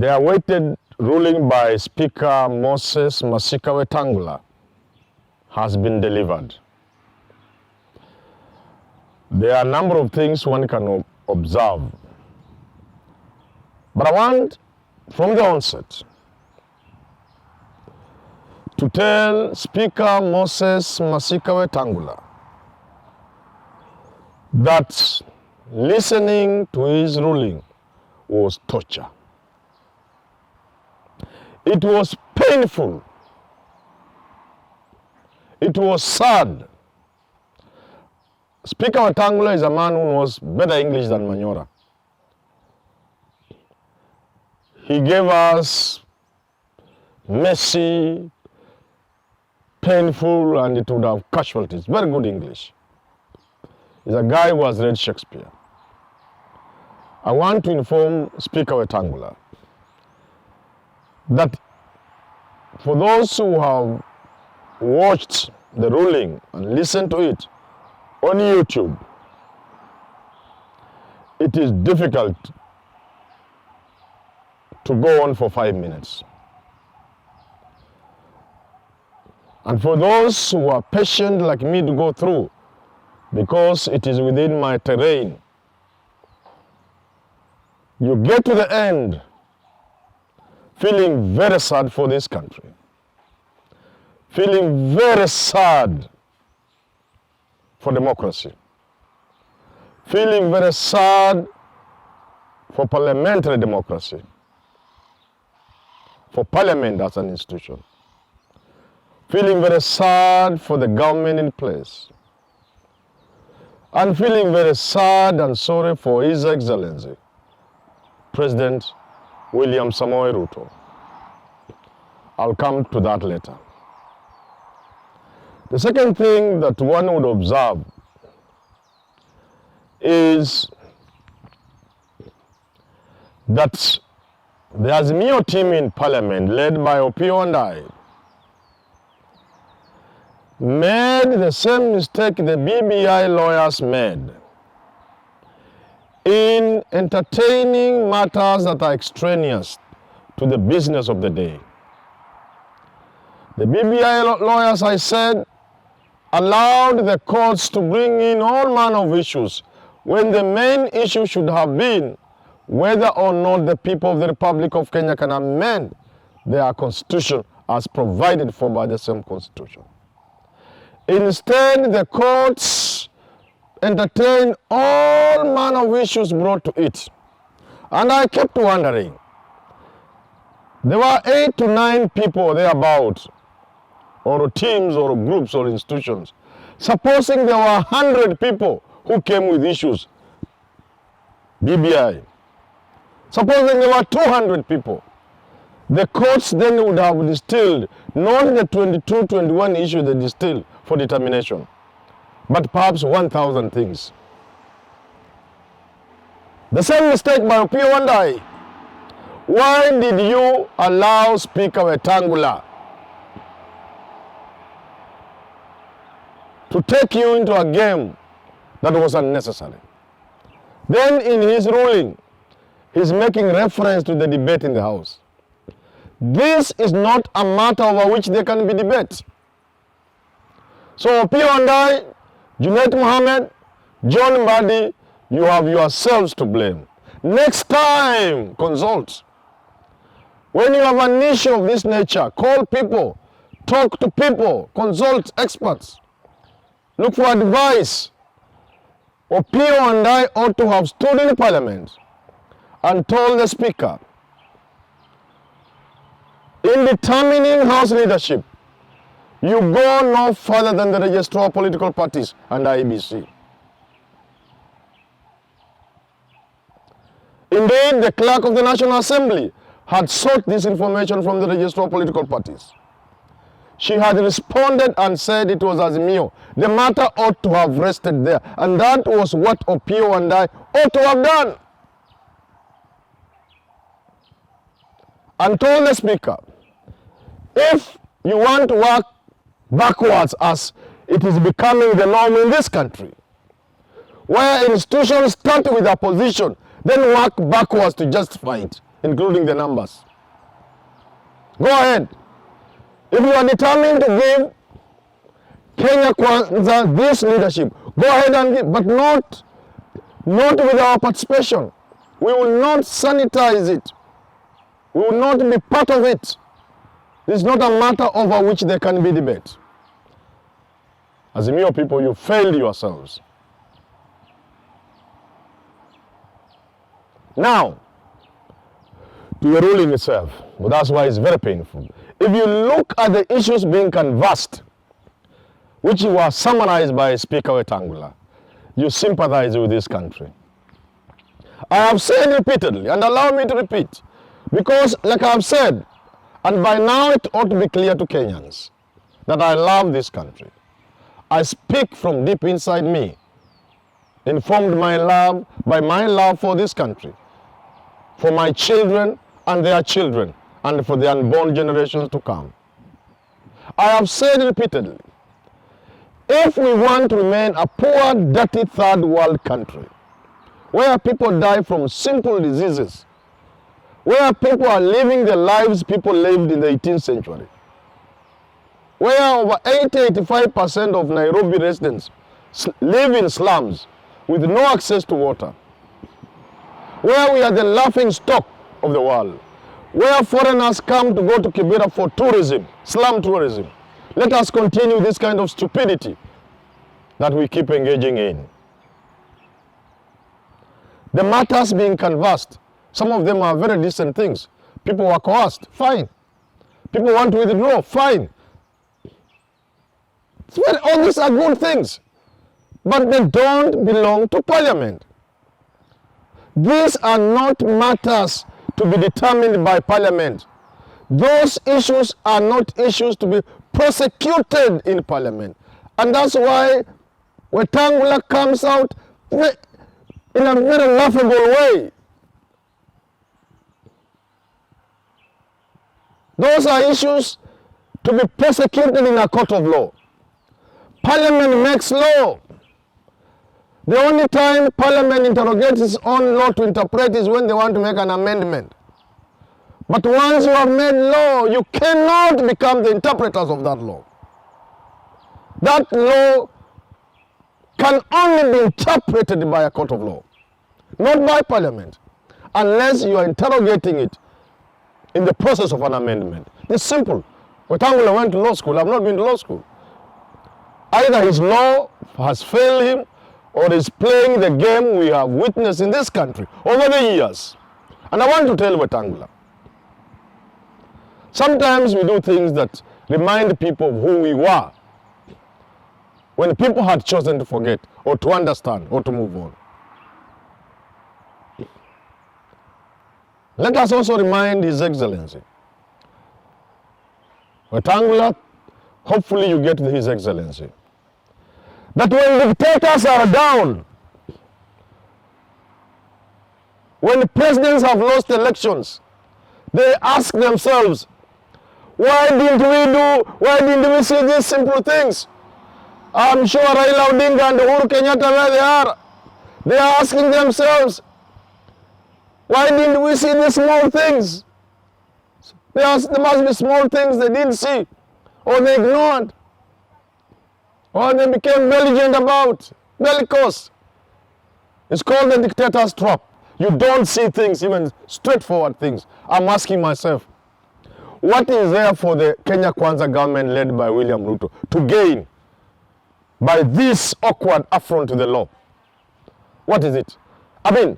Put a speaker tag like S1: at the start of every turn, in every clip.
S1: The awaited ruling by Speaker Moses Masika Wetangula has been delivered. There are a number of things one can observe. But I want, from the onset, to tell Speaker Moses Masika Wetangula that listening to his ruling was torture. It was painful. It was sad. Speaker Wetangula is a man who knows better English than Manyora. He gave us messy, painful, and it would have casualties. Very good English. He's a guy who has read Shakespeare. I want to inform Speaker Wetangula that for those who have watched the ruling and listened to it on YouTube, it is difficult to go on for 5 minutes. And for those who are patient like me to go through, because it is within my terrain, you get to the end feeling very sad for this country, feeling very sad for democracy, feeling very sad for parliamentary democracy, for parliament as an institution, feeling very sad for the government in place, and feeling very sad and sorry for His Excellency, President William Samoei Ruto. I'll come to that later. The second thing that one would observe is that the Azimio team in Parliament, led by Opio and I, made the same mistake the BBI lawyers made in entertaining matters that are extraneous to the business of the day. The BBI lawyers, I said, allowed the courts to bring in all manner of issues when the main issue should have been whether or not the people of the Republic of Kenya can amend their constitution as provided for by the same constitution. Instead, the courts entertained all manner of issues brought to it. And I kept wondering, there were 8 to 9 people thereabout, or teams or groups or institutions. Supposing there were 100 people who came with issues, BBI. Supposing there were 200 people. The courts then would have distilled not the 22, 21 issues they distilled for determination, but perhaps 1,000 things. The same mistake by Opio and I. Why did you allow Speaker Wetangula to take you into a game that was unnecessary? Then in his ruling, he's making reference to the debate in the House. This is not a matter over which there can be debate. So Opio and I, Junet Mohammed, John Mbadi, you have yourselves to blame. Next time, consult. When you have an issue of this nature, call people, talk to people, consult experts, look for advice. Opio and I ought to have stood in the Parliament and told the Speaker, in determining House leadership, you go no further than the Registrar of Political Parties and IEBC. Indeed, the Clerk of the National Assembly had sought this information from the Registrar of Political Parties. She had responded and said it was Azimio. The matter ought to have rested there. And that was what Opio and I ought to have done. And told the Speaker, if you want to work backwards as it is becoming the norm in this country, where institutions start with a position, then work backwards to justify it, including the numbers. Go ahead. If you are determined to give Kenya Kwanza this leadership, go ahead and give, but not with our participation. We will not sanitize it. We will not be part of it. This is not a matter over which there can be debate. As a mere people, you failed yourselves. Now, to the ruling itself, but that's why it's very painful. If you look at the issues being canvassed, which were summarized by Speaker Wetangula, you sympathize with this country. I have said repeatedly, and allow me to repeat, because like I have said, and by now it ought to be clear to Kenyans, that I love this country. I speak from deep inside me, informed by my love for this country, for my children and their children, and for the unborn generations to come. I have said repeatedly, if we want to remain a poor, dirty third world country, where people die from simple diseases, where people are living the lives people lived in the 18th century, where over 80-85% of Nairobi residents live in slums with no access to water, where we are the laughing stock of the world, where foreigners come to go to Kibera for tourism, slum tourism. Let us continue this kind of stupidity that we keep engaging in. The matters being canvassed, some of them are very decent things. People were coerced, fine. People want to withdraw, fine. All these are good things, but they don't belong to Parliament. These are not matters to be determined by Parliament. Those issues are not issues to be prosecuted in Parliament. And that's why Wetangula comes out in a very laughable way. Those are issues to be prosecuted in a court of law. Parliament makes law. The only time Parliament interrogates its own law to interpret is when they want to make an amendment. But once you have made law, you cannot become the interpreters of that law. That law can only be interpreted by a court of law, not by Parliament, unless you are interrogating it in the process of an amendment. It's simple. Wetangula went to law school. I've not been to law school. Either his law has failed him, or is playing the game we have witnessed in this country over the years. And I want to tell Wetangula, sometimes we do things that remind people of who we were when people had chosen to forget, or to understand, or to move on. Let us also remind His Excellency. Wetangula, hopefully you get His Excellency, that when dictators are down, when presidents have lost elections, they ask themselves, why didn't we see these simple things? I'm sure Raila Odinga and Uhuru Kenyatta, where they are asking themselves, why didn't we see these small things? There must be small things they didn't see, or they ignored, or they became belligerent about, bellicose. It's called the dictator's trap. You don't see things, even straightforward things. I'm asking myself, what is there for the Kenya Kwanza government led by William Ruto to gain by this awkward affront to the law? What is it? I mean,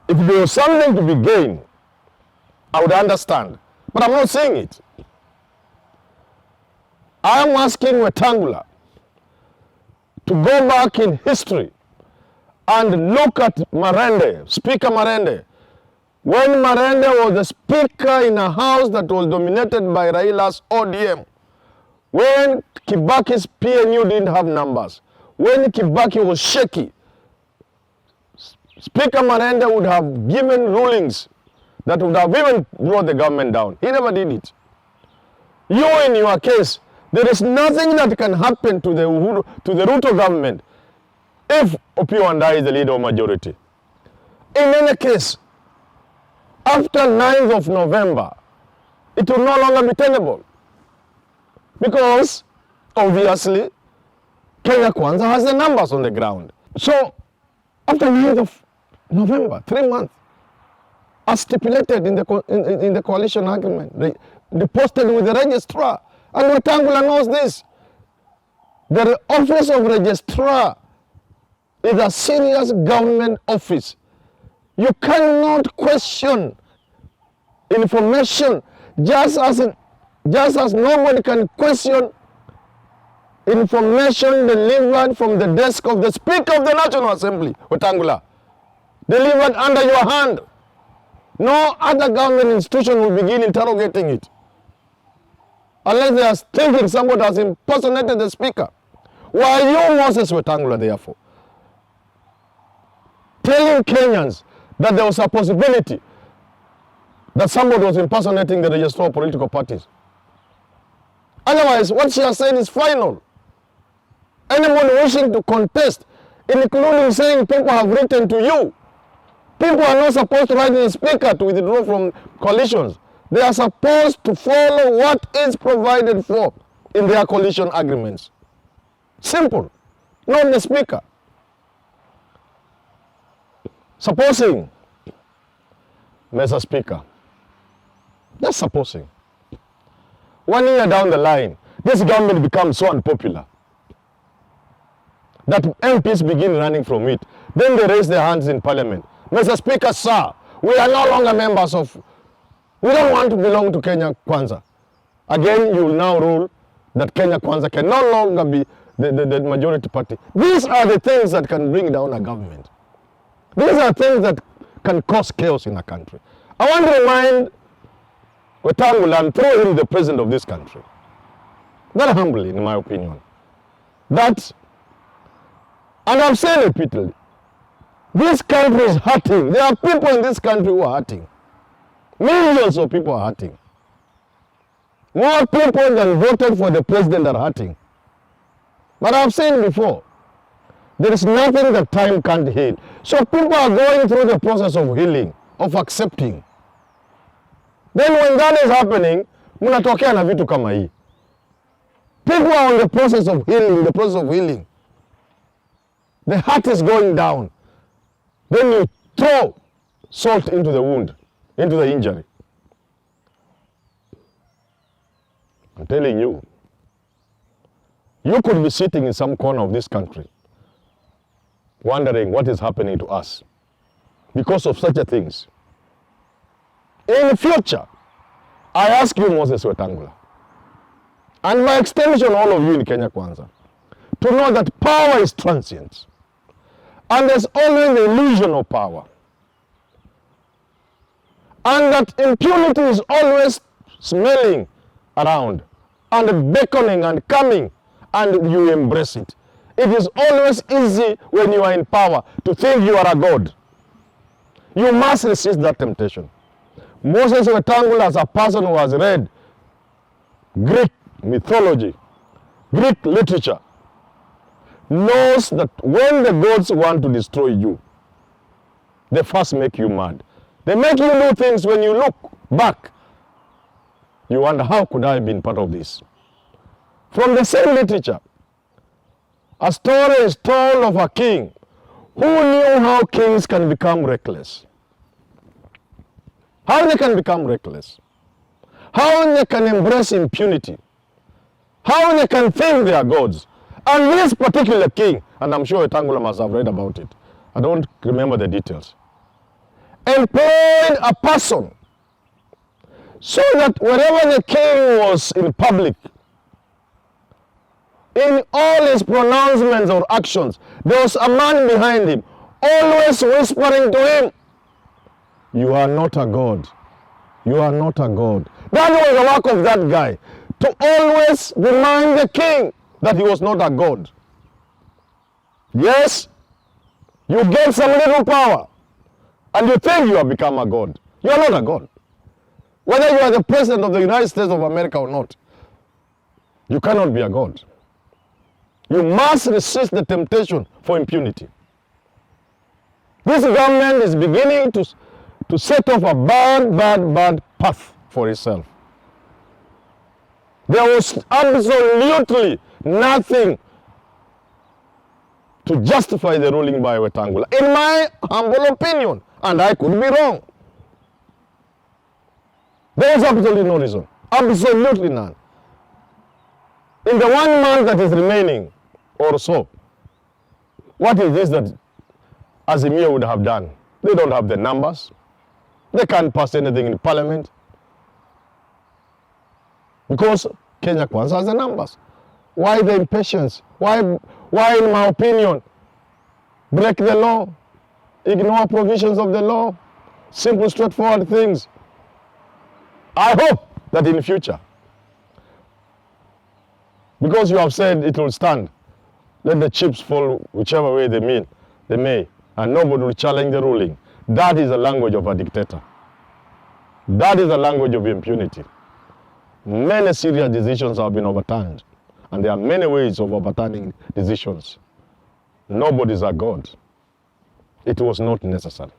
S1: if there was something to be gained, I would understand. But I'm not saying it. I am asking Wetangula to go back in history and look at Marende, Speaker Marende. When Marende was the speaker in a house that was dominated by Raila's ODM, when Kibaki's PNU didn't have numbers, when Kibaki was shaky, Speaker Marende would have given rulings that would have even brought the government down. He never did it. You, in your case, there is nothing that can happen to the Ruto government if Opiyo Wandayi is the leader of majority. In any case, after 9th of November, it will no longer be tenable. Because, obviously, Kenya Kwanza has the numbers on the ground. So, after 9th of November, 3 months, as stipulated in the coalition agreement, they posted with the registrar. And Wetangula knows this. The office of registrar is a serious government office. You cannot question information just as nobody can question information delivered from the desk of the Speaker of the National Assembly, Wetangula, delivered under your hand. No other government institution will begin interrogating it unless they are thinking somebody has impersonated the Speaker. Why are you, Moses Wetangula, therefore, telling Kenyans that there was a possibility that somebody was impersonating the registrar of political parties? Otherwise, what she has said is final. Anyone wishing to contest, including saying people have written to you, people are not supposed to write to the Speaker to withdraw from coalitions. They are supposed to follow what is provided for in their coalition agreements. Simple. Not the Speaker. Supposing, Mr. Speaker, just supposing, 1 year down the line, this government becomes so unpopular that MPs begin running from it. Then they raise their hands in Parliament. Mr. Speaker, sir, we are no longer members of, we don't want to belong to Kenya Kwanza. Again, you will now rule that Kenya Kwanza can no longer be the majority party. These are the things that can bring down a government. These are things that can cause chaos in a country. I want to remind Wetangula and throw him the president of this country, very humbly, in my opinion, that, and I've said repeatedly, this country is hurting. There are people in this country who are hurting. Millions of people are hurting. More people than voted for the president are hurting. But I've said before, there is nothing that time can't heal. So people are going through the process of healing, of accepting. Then when that is happening, mnatokea na vitu kama hii. People are on the process of healing, The heart is going down. Then you throw salt into the wound, into the injury. I'm telling you, you could be sitting in some corner of this country wondering what is happening to us because of such a things. In the future, I ask you, Moses Wetangula, and by extension all of you in Kenya Kwanza, to know that power is transient. And there's always the illusion of power. And that impunity is always smelling around and beckoning and coming, and you embrace it. It is always easy when you are in power to think you are a god. You must resist that temptation. Moses Wetangula, as a person who has read Greek mythology, Greek literature, knows that when the gods want to destroy you, they first make you mad. They make you do things. When you look back, you wonder, how could I have been part of this? From the same literature, a story is told of a king who knew how kings can become reckless. How they can become reckless. How they can embrace impunity. How they can think they are gods. And this particular king, and I'm sure Wetangula must have read about it, I don't remember the details, employed a person so that wherever the king was in public, in all his pronouncements or actions, there was a man behind him, always whispering to him, "You are not a god. You are not a god." That was the work of that guy, to always remind the king that he was not a god. Yes, you get some little power, and you think you have become a god. You are not a god. Whether you are the president of the United States of America or not, you cannot be a god. You must resist the temptation for impunity. This government is beginning to to set off a bad path for itself. There was absolutely nothing to justify the ruling by Wetangula, in my humble opinion, and I could be wrong. There was absolutely no reason, absolutely none. In the 1 month that is remaining or so, what is this that Azimio would have done? They don't have the numbers. They can't pass anything in Parliament because Kenya Kwanza has the numbers. Why the impatience? Why, in my opinion, break the law, ignore provisions of the law, simple, straightforward things? I hope that in the future, because you have said it will stand, let the chips fall whichever way they may, and nobody will challenge the ruling. That is the language of a dictator. That is the language of impunity. Many serious decisions have been overturned, and there are many ways of overturning decisions. Nobody is a god. It was not necessary.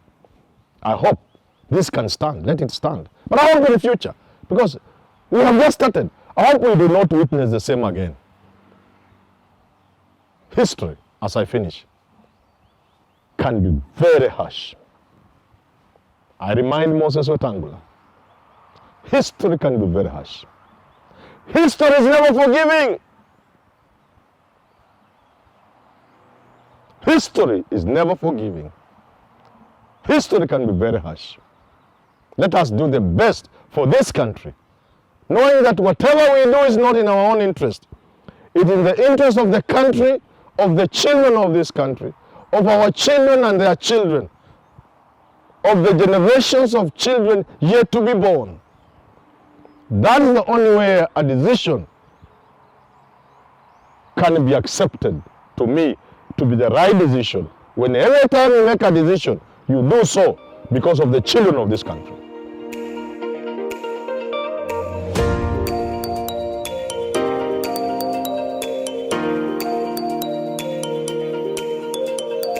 S1: I hope this can stand. Let it stand. But I hope in the future, because we have just started, I hope we do not witness the same again. History, as I finish, can be very harsh. I remind Moses Wetangula, history can be very harsh. History is never forgiving. History is never forgiving. History can be very harsh. Let us do the best for this country, knowing that whatever we do is not in our own interest. It is in the interest of the country, of the children of this country, of our children and their children, of the generations of children yet to be born. That is the only way a decision can be accepted to me to be the right decision. When every time you make a decision, you do so because of the children of this country.